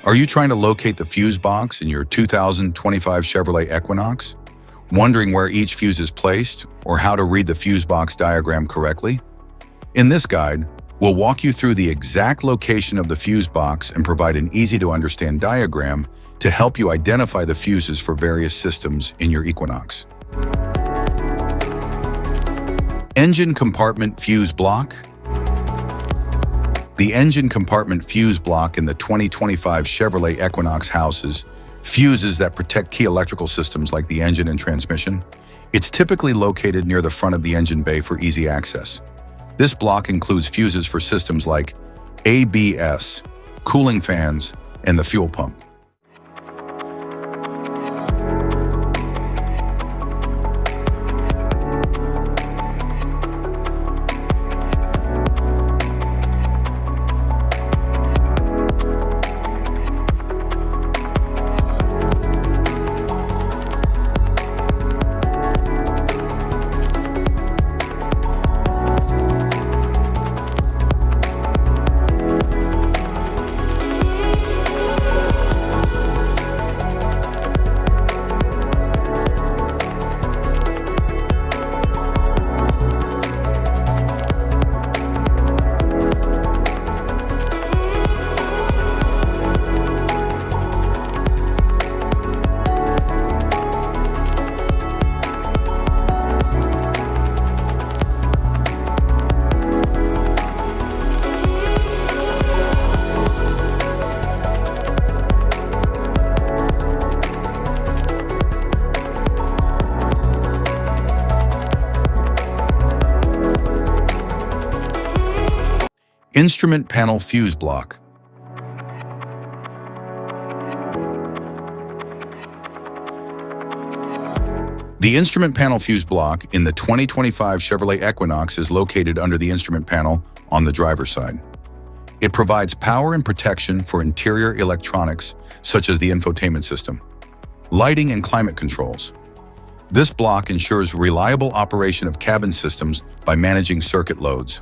Are you trying to locate the fuse box in your 2025 Chevrolet Equinox? Wondering where each fuse is placed or how to read the fuse box diagram correctly? In this guide, we'll walk you through the exact location of the fuse box and provide an easy-to-understand diagram to help you identify the fuses for various systems in your Equinox. Engine compartment fuse block. The engine compartment fuse block in the 2025 Chevrolet Equinox houses fuses that protect key electrical systems like the engine and transmission. It's typically located near the front of the engine bay for easy access. This block includes fuses for systems like ABS, cooling fans, and the fuel pump. Instrument panel fuse block. The instrument panel fuse block in the 2025 Chevrolet Equinox is located under the instrument panel on the driver's side. It provides power and protection for interior electronics such as the infotainment system, lighting and climate controls. This block ensures reliable operation of cabin systems by managing circuit loads.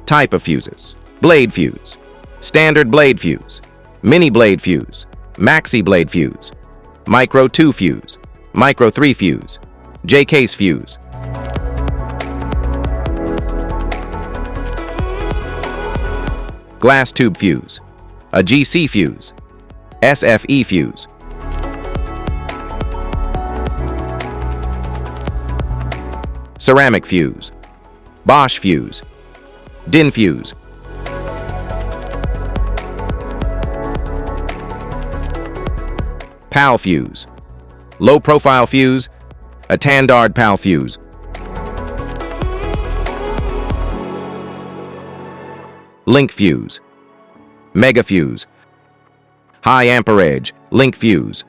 Type of fuses: blade fuse, standard blade fuse, mini blade fuse, maxi blade fuse, micro 2 fuse, micro 3 fuse, J-case fuse. Glass tube fuse, a GC fuse, SFE fuse. Ceramic fuse, Bosch fuse, DIN fuse. PAL fuse, low profile fuse, a Tandard PAL fuse. Link fuse, mega fuse, high amperage, link fuse.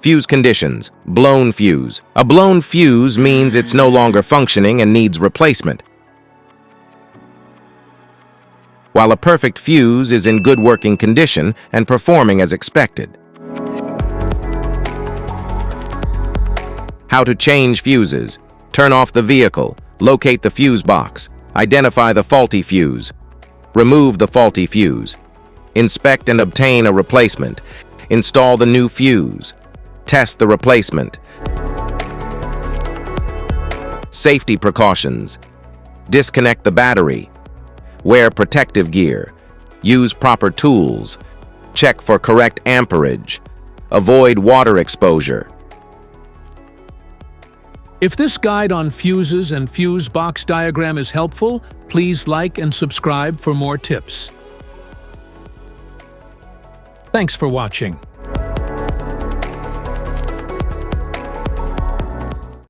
Fuse conditions: blown fuse. A blown fuse means it's no longer functioning and needs replacement, while a perfect fuse is in good working condition and performing as expected. How to change fuses: turn off the vehicle, locate the fuse box, identify the faulty fuse, remove the faulty fuse, inspect and obtain a replacement, install the new fuse, test the replacement. Safety precautions: disconnect the battery, wear protective gear, use proper tools, check for correct amperage, avoid water exposure. If this guide on fuses and fuse box diagram is helpful, please like and subscribe for more tips. Thanks for watching.